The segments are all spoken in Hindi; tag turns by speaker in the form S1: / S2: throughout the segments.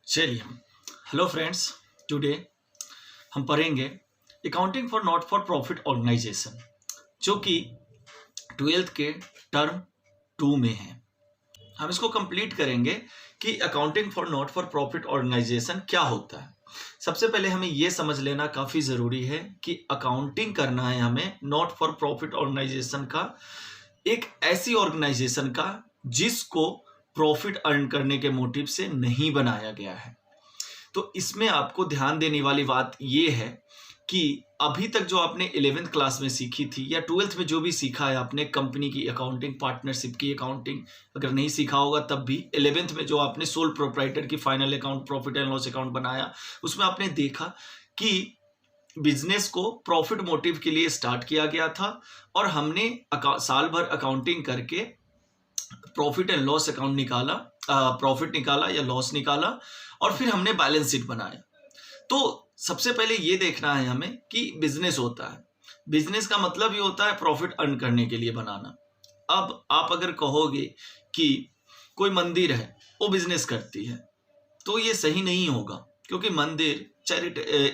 S1: चलिए, हेलो फ्रेंड्स। टुडे हम पढ़ेंगे accounting for not for profit organisation, जो कि 12th के टर्म 2 में है। हम इसको कंप्लीट करेंगे कि accounting for not for profit organisation क्या होता है। सबसे पहले हमें यह समझ लेना काफ़ी ज़रूरी है कि अकाउंटिंग करना है हमें नॉट फॉर प्रॉफिट ऑर्गेनाइजेशन का, एक ऐसी ऑर्गेनाइजेशन का जिसको प्रॉफिट अर्न करने के मोटिव से नहीं बनाया गया है। तो इसमें आपको ध्यान देने वाली बात यह है कि अभी तक जो आपने 11th क्लास में सीखी थी या 12th में जो भी सीखा है आपने, कंपनी की अकाउंटिंग, पार्टनरशिप की अकाउंटिंग, अगर नहीं सीखा होगा तब भी 11th में जो आपने सोल प्रोप्राइटर की final account, profit and loss account बनाया, उसमें आपने देखा कि बिजनेस को प्रॉफिट मोटिव के लिए स्टार्ट किया गया था और हमने साल भर अकाउंटिंग करके प्रॉफिट एंड लॉस अकाउंट निकाला, प्रॉफिट निकाला या लॉस निकाला, और फिर हमने बैलेंस शीट बनाया। तो सबसे पहले ये देखना है हमें कि बिजनेस होता है, बिजनेस का मतलब ये होता है प्रॉफिट अर्न करने के लिए बनाना। अब आप अगर कहोगे कि कोई मंदिर है वो बिजनेस करती है, तो ये सही नहीं होगा, क्योंकि मंदिर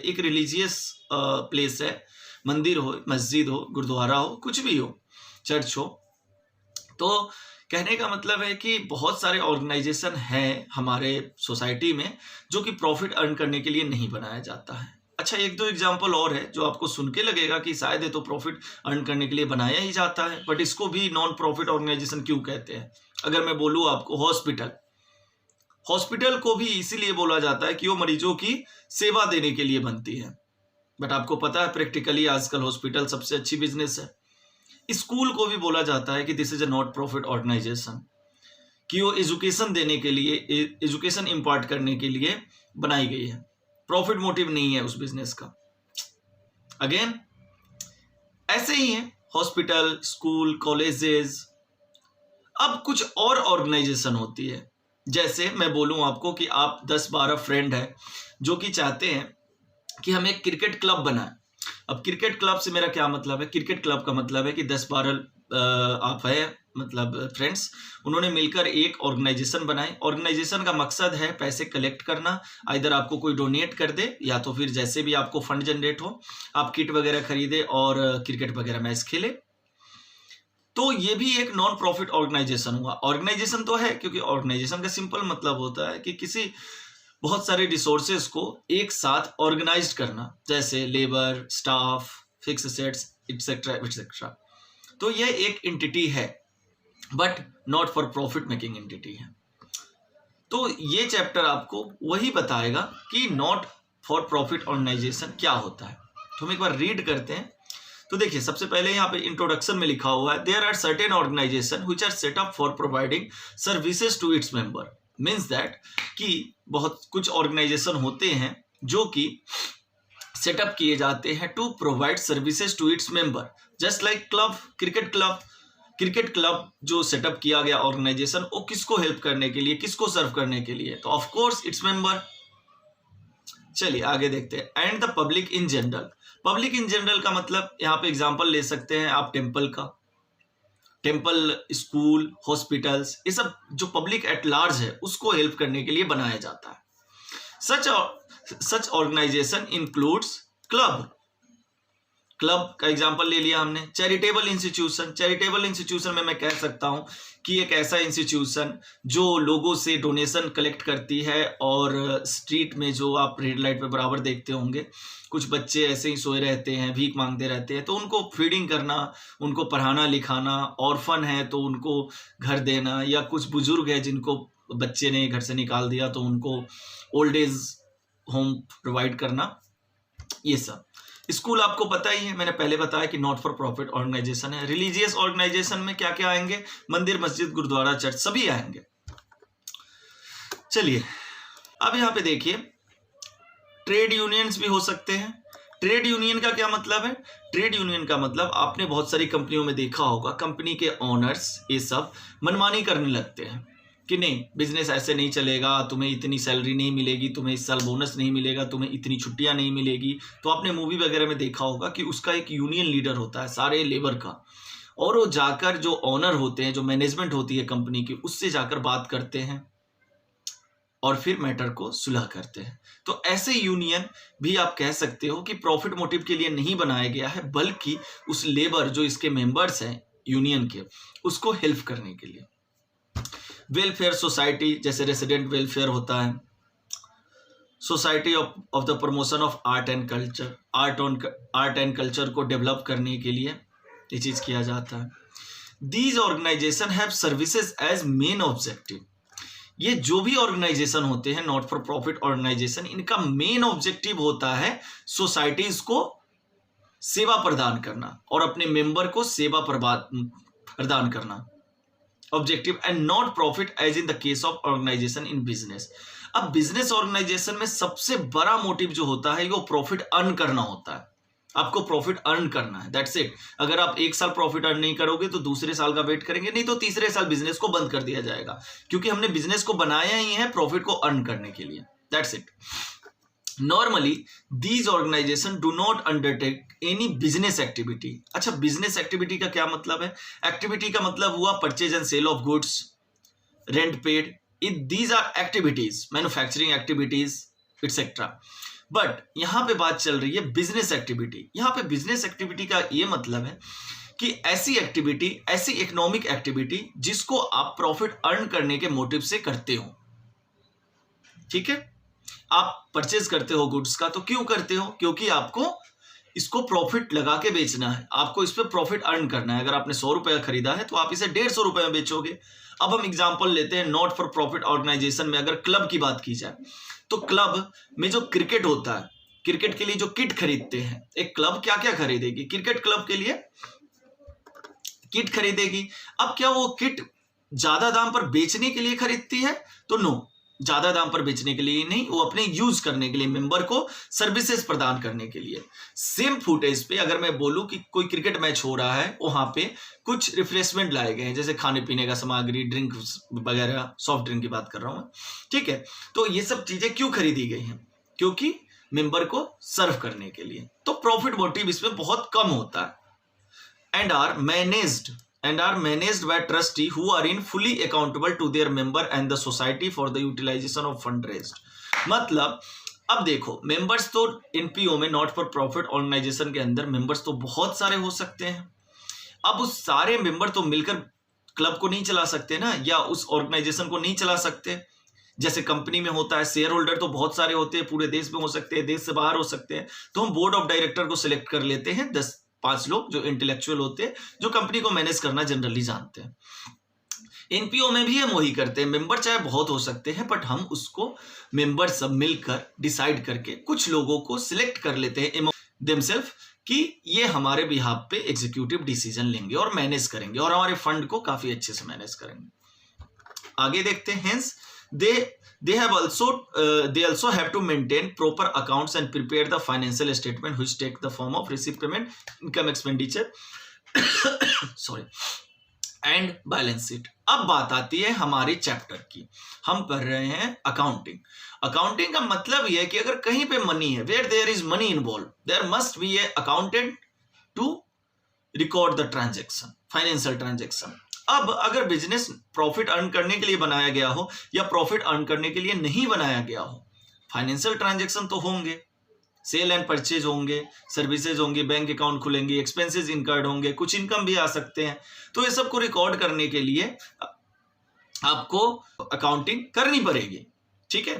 S1: एक रिलीजियस प्लेस है। मंदिर हो, मस्जिद हो, गुरुद्वारा हो, कुछ भी हो, चर्च हो। तो कहने का मतलब है कि बहुत सारे ऑर्गेनाइजेशन हैं हमारे सोसाइटी में जो कि प्रॉफिट अर्न करने के लिए नहीं बनाया जाता है। अच्छा, एक दो एग्जांपल और है जो आपको सुन के लगेगा कि शायद ये तो प्रॉफिट अर्न करने के लिए बनाया ही जाता है, बट इसको भी नॉन प्रॉफिट ऑर्गेनाइजेशन क्यों कहते हैं। अगर मैं बोलूँ आपको, हॉस्पिटल को भी इसीलिए बोला जाता है कि वो मरीजों की सेवा देने के लिए बनती है, बट आपको पता है प्रैक्टिकली आजकल हॉस्पिटल सबसे अच्छी बिजनेस है। स्कूल को भी बोला जाता है कि this is a not profit organisation, कि वो एजुकेशन देने के लिए, एजुकेशन इम्पार्ट करने के लिए बनाई गई है, प्रॉफिट मोटिव नहीं है उस बिजनेस का। अगेन ऐसे ही है हॉस्पिटल, स्कूल, कॉलेजेस। अब कुछ और ऑर्गेनाइजेशन होती है, जैसे मैं बोलूं आपको कि आप 10-12 फ्रेंड है जो कि चाहते हैं कि हम एक क्रिकेट क्लब बनाएं। अब क्रिकेट क्लब से मेरा क्या मतलब है? क्रिकेट क्लब का मतलब है कि 10-12 आप है, मतलब फ्रेंड्स, उन्होंने मिलकर एक ऑर्गेनाइजेशन बनाए। ऑर्गेनाइजेशन का मकसद है पैसे कलेक्ट करना, इधर आपको कोई डोनेट कर दे या तो फिर जैसे भी आपको फंड जनरेट हो, आप किट वगैरह खरीदे और क्रिकेट वगैरह मैच खेले। तो ये भी एक नॉन प्रॉफिट ऑर्गेनाइजेशन हुआ। ऑर्गेनाइजेशन तो है, क्योंकि ऑर्गेनाइजेशन का सिंपल मतलब होता है कि किसी बहुत सारे रिसोर्सेज को एक साथ ऑर्गेनाइज करना, जैसे labour, staff, fix assets, etcetera etcetera. तो यह एक एंटिटी है, but not for profit making entity है। तो ये चैप्टर आपको वही बताएगा कि नॉट फॉर प्रॉफिट ऑर्गेनाइजेशन क्या होता है। तो हम एक बार रीड करते हैं। तो देखिए, सबसे पहले यहाँ पे इंट्रोडक्शन में लिखा हुआ है, there are certain organisation which are set up for providing services to its member. Means that कि बहुत कुछ ऑर्गेनाइजेशन होते हैं जो कि सेटअप किए जाते हैं to provide services to its member, just like club, cricket club जो सेटअप किया गया ऑर्गेनाइजेशन, वो किसको हेल्प करने के लिए, किसको सर्व करने के लिए? तो ऑफ कोर्स इट्स मेंबर। चलिए आगे देखते हैं। And the public in general. Public in general का मतलब यहाँ पे एग्जांपल ले सकते हैं आप टेम्पल का, टेम्पल, स्कूल, हॉस्पिटल्स, ये सब जो पब्लिक एट लार्ज है उसको हेल्प करने के लिए बनाया जाता है। सच ऑर्गेनाइजेशन इंक्लूड्स क्लब का एग्जांपल ले लिया हमने। चैरिटेबल इंस्टीट्यूशन में मैं कह सकता हूं कि एक ऐसा इंस्टीट्यूशन जो लोगों से डोनेशन कलेक्ट करती है, और स्ट्रीट में जो आप रेड लाइट पे बराबर देखते होंगे, कुछ बच्चे ऐसे ही सोए रहते हैं, भीख मांगते रहते हैं, तो उनको फीडिंग करना, उनको पढ़ाना लिखाना, ऑर्फन है तो उनको घर देना, या कुछ बुजुर्ग है जिनको बच्चे ने घर से निकाल दिया तो उनको ओल्ड एज होम प्रोवाइड करना, ये सब। स्कूल आपको पता ही है, मैंने पहले बताया कि नॉट फॉर प्रॉफिट ऑर्गेनाइजेशन है। रिलीजियस ऑर्गेनाइजेशन में क्या क्या आएंगे? मंदिर, मस्जिद, गुरुद्वारा, चर्च, सभी आएंगे। चलिए अब यहाँ पे देखिए, ट्रेड यूनियंस भी हो सकते हैं। ट्रेड यूनियन का क्या मतलब है? ट्रेड यूनियन का मतलब आपने बहुत सारी कंपनियों में देखा होगा, कंपनी के ओनर्स ये सब मनमानी करने लगते हैं कि नहीं, बिजनेस ऐसे नहीं चलेगा, तुम्हें इतनी सैलरी नहीं मिलेगी, तुम्हें इस साल बोनस नहीं मिलेगा, तुम्हें इतनी छुट्टियां नहीं मिलेगी। तो आपने मूवी वगैरह में देखा होगा कि उसका एक यूनियन लीडर होता है सारे लेबर का, और वो जाकर जो ओनर होते हैं, जो मैनेजमेंट होती है कंपनी की, उससे जाकर बात करते हैं और फिर मैटर को सुलह करते हैं। तो ऐसे यूनियन भी आप कह सकते हो कि प्रॉफिट मोटिव के लिए नहीं बनाया गया है, बल्कि उस लेबर जो इसके मेंबर्स हैं यूनियन के, उसको हेल्प करने के लिए। वेलफेयर सोसाइटी, जैसे रेसिडेंट वेलफेयर होता है, society of the promotion of art and culture, art and culture को डेवलप करने के लिए ये चीज किया जाता है। These organisation have services as main objective. ये जो भी ऑर्गेनाइजेशन होते हैं नॉट फॉर प्रॉफिट ऑर्गेनाइजेशन, इनका मेन ऑब्जेक्टिव होता है सोसाइटीज को सेवा प्रदान करना और अपने मेंबर को सेवा प्रदान करना, objective, and not profit as in the case of organisation in business. अब बिजनेस ऑर्गेनाइजेशन में सबसे बड़ा मोटिव जो होता है वो प्रॉफिट अर्न करना होता है। आपको प्रॉफिट अर्न करना है, दैट्स इट। अगर आप एक साल प्रॉफिट अर्न नहीं करोगे तो दूसरे साल का वेट करेंगे, नहीं तो तीसरे साल बिजनेस को बंद कर दिया जाएगा, क्योंकि हमने बिजनेस को बनाया ही है प्रॉफिट को अर्न करने के लिए, that's it. Normally these organisation do not undertake any business activity. अच्छा, बिजनेस एक्टिविटी का क्या मतलब है? एक्टिविटी का मतलब हुआ purchase and sale of goods, rent paid, these are activities, manufacturing activities etcetera. But यहां पे बात चल रही है बिजनेस एक्टिविटी। यहां पे बिजनेस एक्टिविटी का ये मतलब है कि ऐसी एक्टिविटी, ऐसी इकोनॉमिक एक्टिविटी जिसको आप प्रॉफिट अर्न करने के मोटिव से करते हो। ठीक है, आप परचेज करते हो गुड्स का, तो क्यों करते हो? क्योंकि आपको इसको प्रॉफिट लगा के बेचना है, आपको इस पर प्रॉफिट अर्न करना है। अगर आपने 100 रुपये खरीदा है तो आप इसे 150 रुपये में बेचोगे। अब हम एग्जांपल लेते हैं नॉट फॉर प्रॉफिट ऑर्गेनाइजेशन में। अगर क्लब की बात की जाए तो क्लब में जो क्रिकेट होता है, क्रिकेट के लिए जो किट खरीदते हैं, एक क्लब क्या क्या खरीदेगी? क्रिकेट क्लब के लिए किट खरीदेगी। अब क्या वो किट ज्यादा दाम पर बेचने के लिए खरीदती है? तो नो, ज्यादा दाम पर बेचने के लिए नहीं, वो अपने यूज करने के लिए, मेंबर को सर्विसेज प्रदान करने के लिए। सेम फुटेज पे अगर मैं बोलूं कि कोई क्रिकेट मैच हो रहा है, वहां पे कुछ रिफ्रेशमेंट लाए गए हैं, जैसे खाने पीने का सामग्री, ड्रिंक वगैरह, सॉफ्ट ड्रिंक की बात कर रहा हूं मैं, ठीक है। तो ये सब चीजें क्यों खरीदी गई हैं? क्योंकि मेंबर को सर्व करने के लिए। तो प्रॉफिट मोटिव इसमें बहुत कम होता है। And are managed by trustee who are in fully accountable to their member and the society for the utilization of fund raised। मतलब अब देखो, मेंबर्स तो एनपीओ में, नॉट फॉर प्रॉफिट ऑर्गेनाइजेशन के अंदर मेंबर्स तो बहुत सारे हो सकते हैं। अब उस सारे मेंबर तो मिलकर क्लब को नहीं चला सकते ना, या उस ऑर्गेनाइजेशन को नहीं चला सकते। जैसे कंपनी में होता है, शेयर होल्डर तो बहुत सारे होते हैं, पूरे देश में हो सकते हैं, देश से बाहर हो सकते हैं। तो हम बोर्ड ऑफ डायरेक्टर को सिलेक्ट कर लेते हैं, 5 लोग जो इंटेलेक्चुअल होते हैं, जो कंपनी को मैनेज करना जनरली जानते हैं। एनपीओ में भी हम वही करते हैं, मेंबर चाहे बहुत हो सकते हैं, बट हम उसको मेंबर सब मिलकर डिसाइड करके कुछ लोगों को सिलेक्ट कर लेते हैं देमसेल्फ कि ये हमारे बिहाफ पे एग्जीक्यूटिव डिसीजन लेंगे और मैनेज करेंगे और हमारे फंड को काफी अच्छे से मैनेज करेंगे। आगे देखते हैं। Hence they also have to maintain proper accounts and prepare the financial statement which take the form of receipt, payment, income, expenditure sorry and balance sheet। अब बात आती है हमारे चैप्टर की। हम पढ़ रहे हैं अकाउंटिंग। अकाउंटिंग का मतलब यह है कि अगर कहीं पे मनी है, where there is money involved, there must be a accountant to record the transaction, financial transaction। अब अगर बिजनेस प्रॉफिट अर्न करने के लिए बनाया गया हो या प्रॉफिट अर्न करने के लिए नहीं बनाया गया हो, फाइनेंशियल ट्रांजैक्शन तो होंगे, सेल एंड परचेज होंगे, सर्विसेज होंगे, बैंक अकाउंट खुलेंगे, एक्सपेंसेस इनकर्ड होंगे, कुछ इनकम भी आ सकते हैं। तो ये सब को रिकॉर्ड करने के लिए आपको अकाउंटिंग करनी पड़ेगी, ठीक है।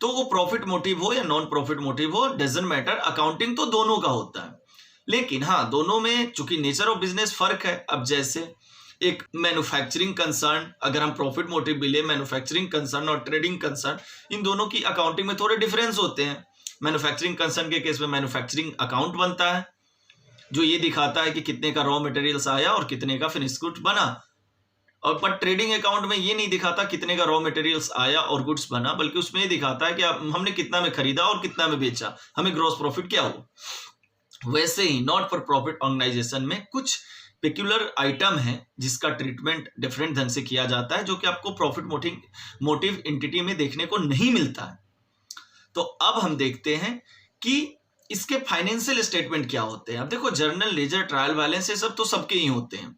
S1: तो वो प्रॉफिट मोटिव हो या नॉन प्रॉफिट मोटिव हो, डजंट मैटर, अकाउंटिंग तो दोनों का होता है। लेकिन हाँ, दोनों में चूंकि नेचर ऑफ बिजनेस फर्क है। अब जैसे एक मैन्युफैक्चरिंग कंसर्न, अगर हम प्रॉफिट मोटिव भी ले, मैन्युफैक्चरिंग कंसर्न और ट्रेडिंग कंसर्न, इन दोनों की अकाउंटिंग में थोड़े डिफरेंस होते हैं। मैन्युफैक्चरिंग कंसर्न के केस में मैन्युफैक्चरिंग अकाउंट बनता है जो ये दिखाता है कि कितने का रॉ मटेरियल्स आया और कितने का फिनिश गुड्स बना, और पर ट्रेडिंग अकाउंट में ये नहीं दिखाता कितने का रॉ मटेरियल्स आया और गुड्स बना, बल्कि उसमें ये दिखाता है कि हमने कितना में खरीदा और कितना में बेचा, हमें ग्रॉस प्रॉफिट क्या हो। वैसे ही नॉट फॉर प्रॉफिट ऑर्गेनाइजेशन में कुछ पेक्यूलर आइटम है जिसका ट्रीटमेंट डिफरेंट ढंग से किया जाता है, जो कि आपको प्रॉफिट मोटिव एंटिटी में देखने को नहीं मिलता है। तो अब हम देखते हैं कि इसके फाइनेंशियल स्टेटमेंट क्या होते हैं। अब देखो, जर्नल, लेजर, ट्रायल बैलेंस, ये सब तो सबके ही होते हैं।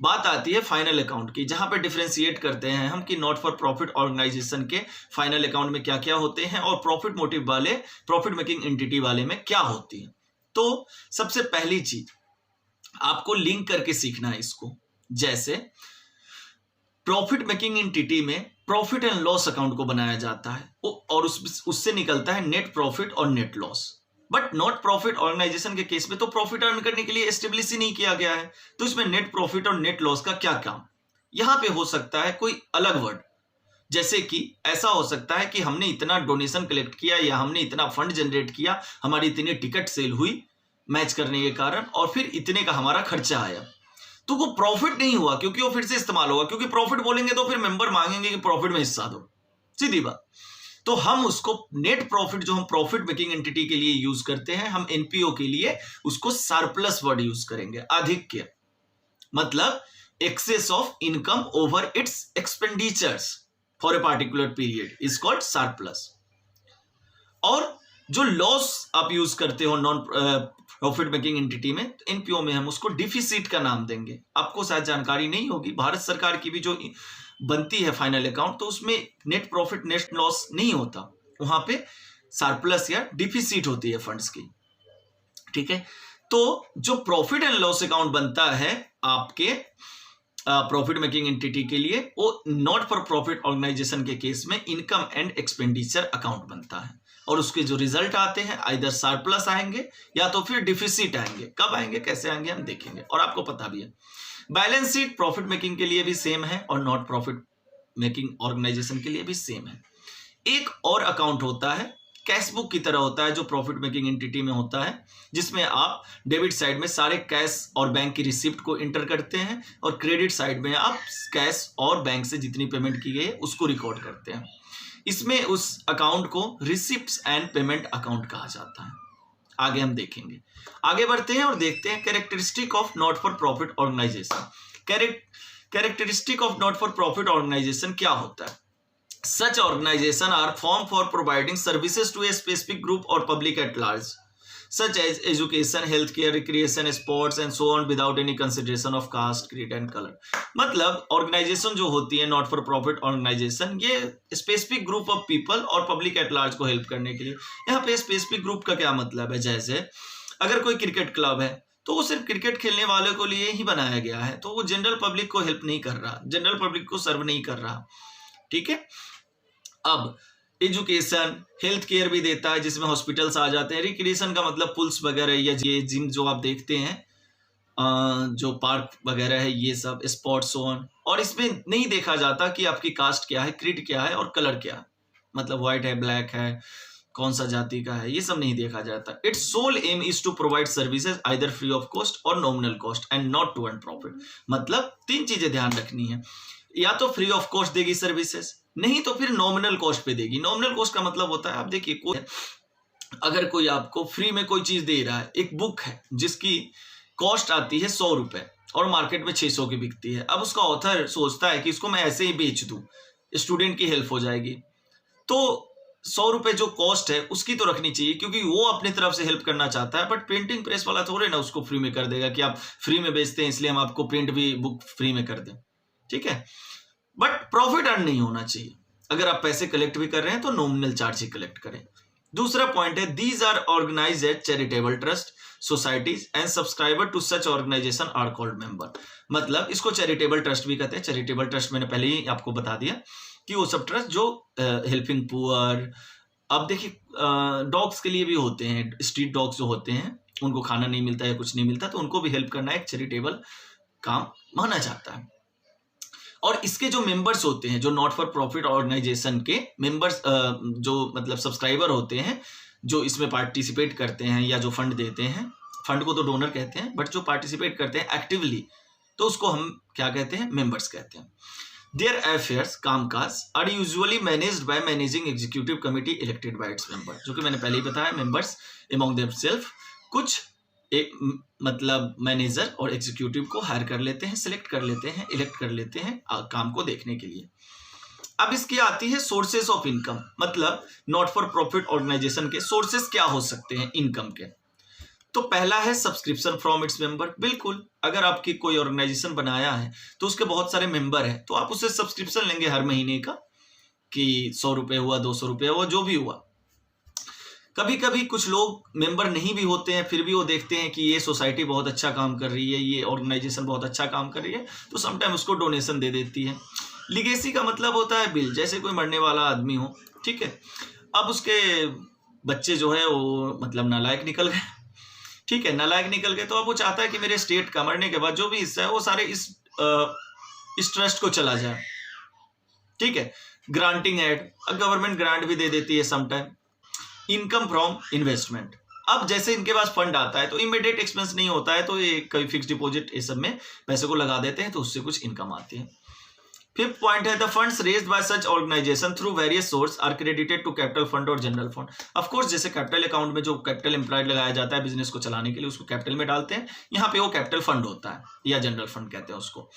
S1: बात आती है फाइनल अकाउंट की, जहां पे डिफरेंशिएट करते हैं हम कि नॉट फॉर प्रॉफिट ऑर्गेनाइजेशन के फाइनल अकाउंट में क्या क्या होते हैं और प्रॉफिट मोटिव वाले, प्रॉफिट मेकिंग एंटिटी वाले में क्या होती है। तो सबसे पहली चीज आपको लिंक करके सीखना है इसको। जैसे प्रॉफिट मेकिंग एंटिटी में प्रॉफिट एंड लॉस अकाउंट को बनाया जाता है और उससे निकलता है नेट प्रॉफिट और net loss. But not profit organisation के केस में तो प्रॉफिट अर्न करने के लिए एस्टेब्लिश ही नहीं किया गया है, तो इसमें नेट प्रॉफिट और नेट लॉस का क्या काम। यहां पे हो सकता है कोई अलग वर्ड, जैसे कि ऐसा हो सकता है कि हमने इतना डोनेशन कलेक्ट किया या हमने इतना फंड जनरेट किया, हमारी इतनी टिकट सेल हुई मैच करने के कारण और फिर इतने का हमारा खर्चा आया, तो वो प्रॉफिट नहीं हुआ क्योंकि वो फिर से इस्तेमाल होगा, क्योंकि प्रॉफिट बोलेंगे तो फिर मेंबर मांगेंगे कि प्रॉफिट में हिस्सा दो, सीधी बात। तो हम उसको नेट प्रॉफिट जो हम प्रॉफिट मेकिंग एंटिटी के लिए यूज करते हैं, हम एनपीओ के लिए उसको सरप्लस वर्ड यूज करेंगे, आधिक्य, मतलब excess of income over its expenditures for a particular period is called surplus. और जो लॉस आप यूज करते हो नॉन प्रॉफिट मेकिंग एंटिटी में, एनपीओ में हम उसको डिफिसिट का नाम देंगे। आपको शायद जानकारी नहीं होगी, भारत सरकार की भी जो बनती है फाइनल अकाउंट, तो उसमें नेट प्रॉफिट नेट लॉस नहीं होता, वहां पे सरप्लस या डिफिसिट होती है फंड्स की, ठीक है। तो जो प्रॉफिट एंड लॉस अकाउंट बनता है आपके प्रॉफिट मेकिंग एंटिटी के लिए, वो नॉट फॉर प्रॉफिट ऑर्गेनाइजेशन के केस में इनकम एंड एक्सपेंडिचर अकाउंट बनता है और उसके जो रिजल्ट आते हैं आइदर सरप्लस आएंगे या तो फिर डिफिसिट आएंगे। कब आएंगे कैसे आएंगे हम देखेंगे, और आपको पता भी है बैलेंस शीट प्रॉफिट मेकिंग के लिए भी सेम है और नॉट प्रॉफिट मेकिंग ऑर्गेनाइजेशन के लिए भी सेम है। एक और अकाउंट होता है, कैश बुक की तरह होता है, जो प्रॉफिट मेकिंग एंटिटी में होता है, जिसमें आप डेबिट साइड में सारे कैश और बैंक की रिसिप्ट को इंटर करते हैं और क्रेडिट साइड में आप कैश और बैंक से जितनी पेमेंट की गई है उसको रिकॉर्ड करते हैं। इसमें उस अकाउंट को रिसिप्ट्स एंड पेमेंट अकाउंट कहा जाता है। आगे हम देखेंगे, आगे बढ़ते हैं और देखते हैं characteristic of not for profit organisation. Characteristic of not for profit organisation क्या होता है? Such organizations are formed for providing services to a specific group or public at large, such as education, healthcare, recreation, sports and so on, without any consideration of caste, creed and color। मतलब ऑर्गेनाइजेशन जो होती है नॉट फॉर प्रॉफिट ऑर्गेनाइजेशन, ये स्पेसिफिक ग्रुप ऑफ पीपल और पब्लिक एट लार्ज को हेल्प करने के लिए। यहाँ पे स्पेसिफिक ग्रुप का क्या मतलब है? जैसे अगर कोई क्रिकेट क्लब है तो वो सिर्फ क्रिकेट खेलने वालों को लिए ही बनाया गया है, तो वो जनरल पब्लिक को हेल्प नहीं कर रहा, जनरल पब्लिक को सर्व नहीं कर रहा, ठीक है। अब एजुकेशन, हेल्थ केयर भी देता है जिसमें हॉस्पिटल्स आ जाते हैं। रिक्रिएशन का मतलब पुल्स वगैरह या ये जिम जो आप देखते हैं, जो पार्क वगैरह है, ये सब स्पोर्ट्स ऑन। और इसमें नहीं देखा जाता कि आपकी कास्ट क्या है, क्रीड क्या है और कलर क्या है, मतलब व्हाइट है, ब्लैक है, कौन सा जाति का है, ये सब नहीं देखा जाता। Its sole aim is to provide services either free of cost और nominal cost and not to earn profit. मतलब तीन चीजें ध्यान रखनी है, या तो फ्री ऑफ कॉस्ट देगी सर्विसेज, नहीं तो फिर नॉमिनल कॉस्ट पे देगी। नॉमिनल कॉस्ट का मतलब होता है, आप देखिए अगर कोई आपको फ्री में कोई चीज दे रहा है, एक बुक है जिसकी कॉस्ट आती है 100 रुपए और मार्केट में 600 की बिकती है, अब उसका ऑथर सोचता है कि इसको मैं ऐसे ही बेच दूं, स्टूडेंट की हेल्प हो जाएगी, तो 100 रुपए जो कॉस्ट है उसकी तो रखनी चाहिए क्योंकि वो अपनी तरफ से हेल्प करना चाहता है। बट प्रिंटिंग प्रेस वाला थोड़े ना उसको फ्री में कर देगा कि आप फ्री में बेचते हैं इसलिए हम आपको प्रिंट भी बुक फ्री में कर दें, ठीक है। बट प्रॉफिट अर्न नहीं होना चाहिए। अगर आप पैसे कलेक्ट भी कर रहे हैं तो नॉमिनल चार्ज ही कलेक्ट करें। दूसरा पॉइंट है, these are organised as charitable trust societies and subscriber to such organisation are called member. मतलब इसको चैरिटेबल ट्रस्ट भी कहते हैं। चैरिटेबल ट्रस्ट मैंने पहले ही आपको बता दिया कि वो सब ट्रस्ट जो हेल्पिंग पुअर, अब देखिए डॉग्स के लिए भी होते हैं, स्ट्रीट डॉग्स जो होते हैं उनको खाना नहीं मिलता या कुछ नहीं मिलता तो उनको भी हेल्प करना एक चैरिटेबल काम माना जाता है। और इसके जो मेंबर्स होते हैं, जो नॉट फॉर प्रॉफिट ऑर्गेनाइजेशन के मेंबर्स, जो मतलब सब्सक्राइबर होते हैं, जो इसमें पार्टिसिपेट करते हैं या जो फंड देते हैं, फंड को तो डोनर कहते हैं, बट जो पार्टिसिपेट करते हैं एक्टिवली तो उसको हम क्या कहते हैं? मेंबर्स कहते हैं। देयर अफेयर्स, कामकाज, are usually managed by managing executive committee elected by its member, जो कि मैंने पहले ही बताया, मेंबर्स अमंग देमसेल्फ कुछ एक मतलब मैनेजर और एग्जीक्यूटिव को हायर कर लेते हैं, सिलेक्ट कर लेते हैं, इलेक्ट कर लेते हैं काम को देखने के लिए। अब इसकी आती है सोर्सेस ऑफ इनकम, मतलब नॉट फॉर प्रॉफिट ऑर्गेनाइजेशन के सोर्सेस क्या हो सकते हैं इनकम के। तो पहला है सब्सक्रिप्शन फ्रॉम इट्स मेंबर। बिल्कुल, अगर आपकी कोई ऑर्गेनाइजेशन बनाया है तो उसके बहुत सारे मेंबर हैं, तो आप उससे सब्सक्रिप्शन लेंगे हर महीने का, कि 100 रुपये हुआ, 200 रुपये हुआ, जो भी हुआ। कभी कभी कुछ लोग मेंबर नहीं भी होते हैं, फिर भी वो देखते हैं कि ये सोसाइटी बहुत अच्छा काम कर रही है, ये ऑर्गेनाइजेशन बहुत अच्छा काम कर रही है, तो समटाइम उसको डोनेशन दे देती है। लीगेसी का मतलब होता है बिल। जैसे कोई मरने वाला आदमी हो, ठीक है, अब उसके बच्चे जो है वो मतलब नालायक निकल गए, ठीक है, नालायक निकल गए, तो अब वो चाहता है कि मेरे स्टेट का मरने के बाद जो भी हिस्सा है वो सारे इस ट्रस्ट को चला जाए, ठीक है। ग्रांटिंग एड, गवर्नमेंट ग्रांट भी दे देती है समटाइम। इनकम फ्रॉम इन्वेस्टमेंट, अब जैसे इनके पास फंड आता है तो इमीडिएट एक्सपेंस नहीं होता है, तो ये कभी फिक्स डिपॉजिट ये सब में पैसे को लगा देते हैं, तो उससे कुछ इनकम आती है। फिफ्थ पॉइंट है the funds raised by such organisation through various source are credited to capital fund और जनरल फंड। ऑफ कोर्स, जैसे कैपिटल अकाउंट में जो कैपिटल एम्प्लॉयड लगाया जाता है बिजनेस को चलाने के लिए, उसको कैपिटल में डालते हैं, यहाँ पे वो कैपिटल फंड होता है या जनरल फंड कहते हैं उसको।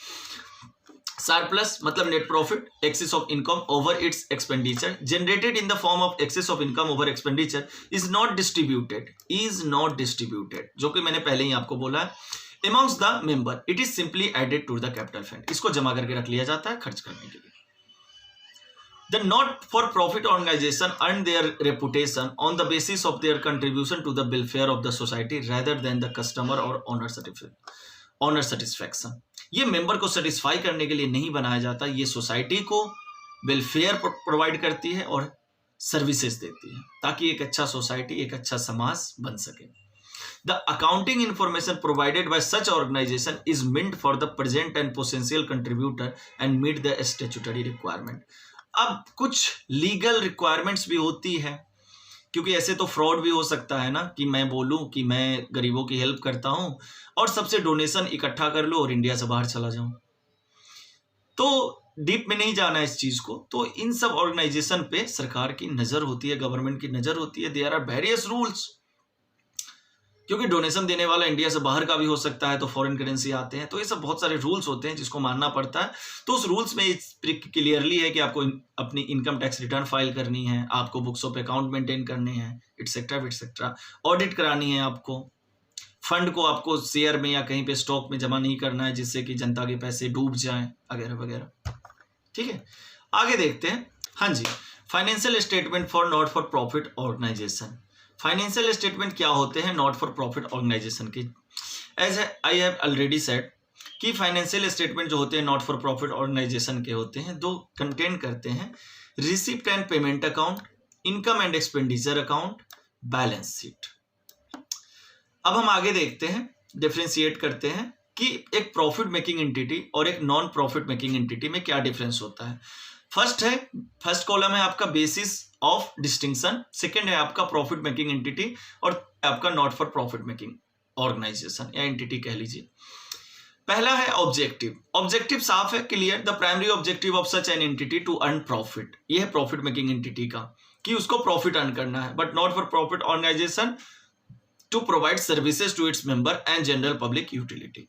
S1: सरप्लस मतलब net profit, excess of income over its expenditure generated in the form of excess of income over expenditure is not distributed, जो कि मैंने पहले ही आपको बोला है, amongst the member, it is simply added to the capital fund। इसको जमा करके रख लिया जाता है खर्च करने के लिए। The not-for-profit organization earn their reputation on the basis of their contribution to the welfare of the society rather than the customer or owner satisfaction। ये मेंबर को सेटिस्फाई करने के लिए नहीं बनाया जाता, ये सोसाइटी को वेलफेयर प्रोवाइड करती है और सर्विसेज देती है, ताकि एक अच्छा सोसाइटी, एक अच्छा समाज बन सके। The accounting information provided by such organization is meant for the present and potential contributor and meet the statutory requirement। अब कुछ लीगल रिक्वायरमेंट्स भी होती है, क्योंकि ऐसे तो फ्रॉड भी हो सकता है ना, कि मैं बोलूं कि मैं गरीबों की हेल्प करता हूं और सबसे डोनेशन इकट्ठा कर लो और इंडिया से बाहर चला जाऊं। तो डीप में नहीं जाना इस चीज को। तो इन सब ऑर्गेनाइजेशन पे सरकार की नजर होती है, गवर्नमेंट की नजर होती है। देयर आर वेरियस रूल्स, क्योंकि डोनेशन देने वाला इंडिया से बाहर का भी हो सकता है, तो फॉरेन करेंसी आते हैं, तो ये सब बहुत सारे रूल्स होते हैं जिसको मानना पड़ता है। तो उस रूल्स में क्लियरली है कि आपको अपनी इनकम टैक्स रिटर्न फाइल करनी है, आपको बुक्स ऑफ अकाउंट मेंटेन करने हैं, एटसेट्रा, ऑडिट करानी है आपको, फंड को आपको शेयर में या कहीं पे स्टॉक में जमा नहीं करना है जिससे कि जनता के पैसे डूब जाएं, वगैरह वगैरह, ठीक है। आगे देखते हैं। हाँ जी, financial statement for not for profit organisation. Financial statement क्या होते हैं नॉट फॉर प्रॉफिट ऑर्गेनाइजेशन की? As I have already said कि फाइनेंशियल स्टेटमेंट जो होते हैं नॉट फॉर प्रॉफिट ऑर्गेनाइजेशन के होते हैं, दो कंटेन करते हैं, receipt and payment account, income and expenditure account, balance sheet. अब हम आगे देखते हैं, डिफरेंशिएट करते हैं कि एक प्रॉफिट मेकिंग एंटिटी और एक नॉन प्रॉफिट मेकिंग एंटिटी में क्या डिफरेंस होता है। फर्स्ट कॉलम है आपका बेसिस ऑफ डिस्टिंक्शन, सेकेंड है आपका प्रॉफिट मेकिंग एंटिटी, और आपका not for profit making organisation या एंटिटी कह लीजिए। पहला है ऑब्जेक्टिव। ऑब्जेक्टिव साफ है, clear. The primary objective of such an entity to earn profit. ये है प्रॉफिट मेकिंग एंटिटी का, कि उसको प्रॉफिट अर्न करना है। But not for profit organisation to provide services to its member and general public utility.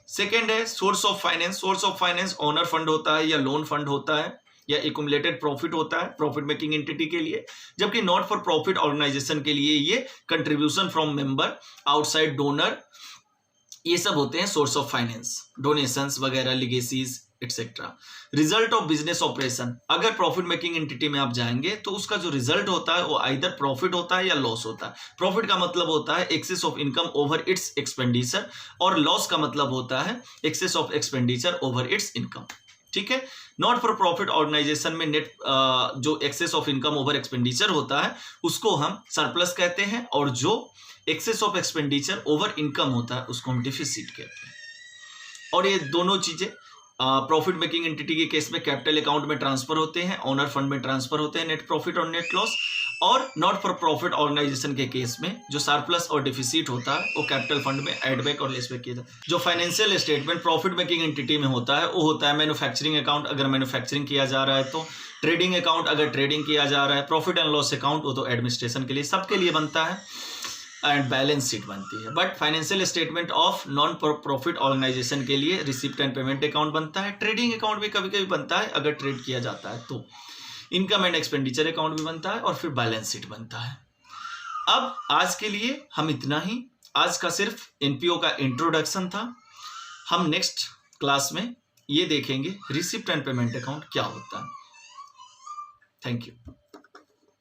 S1: Second है source of finance. Source of finance owner fund होता है या लोन फंड होता है या एक्युमुलेटेड प्रॉफिट होता है प्रॉफिट मेकिंग एंटिटी के लिए, जबकि नॉट फॉर प्रॉफिट ऑर्गेनाइजेशन के लिए ये contribution from member, outside donor, ये सब होते हैं सोर्स ऑफ फाइनेंस, डोनेशंस वगैरह, legacies etcetera. Result of business operation, अगर प्रॉफिट मेकिंग एंटिटी में आप जाएंगे तो उसका जो रिजल्ट होता है वो आइदर प्रॉफिट होता है या लॉस होता है। प्रॉफिट का मतलब होता है excess of income over its expenditure, और लॉस का मतलब होता है excess of expenditure over its income, ठीक है। नॉट फॉर प्रॉफिट ऑर्गेनाइजेशन में नेट जो excess of income over expenditure होता है उसको हम सरप्लस कहते हैं, और जो excess of expenditure over income होता है उसको हम डिफिसिट कहते हैं। और ये दोनों चीजें प्रॉफिट मेकिंग एंटिटी के केस में कैपिटल अकाउंट में ट्रांसफर होते हैं, ओनर फंड में ट्रांसफर होते हैं, नेट प्रॉफिट और नेट लॉस। और नॉट फॉर प्रॉफिट ऑर्गेनाइजेशन के केस में जो सरप्लस और डिफिसिट होता है वो कैपिटल फंड में एड बैक और लेस बैक किया जाता है। जो financial statement profit making entity में होता है वो होता है मैन्युफैक्चरिंग अकाउंट, अगर मैन्युफैक्चरिंग किया जा रहा है तो, ट्रेडिंग अकाउंट अगर ट्रेडिंग किया जा रहा है, प्रॉफिट एंड लॉस अकाउंट वो तो एडमिनिस्ट्रेशन के लिए, सबके लिए बनता है, एंड बैलेंस शीट बनती है। But financial statement of non profit organisation के लिए रिसिप्ट एंड पेमेंट अकाउंट बनता है, ट्रेडिंग अकाउंट भी कभी कभी बनता है अगर ट्रेड किया जाता है तो, इनकम एंड एक्सपेंडिचर अकाउंट भी बनता है, और फिर बैलेंस शीट बनता है। अब आज के लिए हम इतना ही। आज का सिर्फ एनपीओ का इंट्रोडक्शन था। हम नेक्स्ट क्लास में ये देखेंगे रिसिप्ट एंड पेमेंट अकाउंट क्या होता है। Thank you.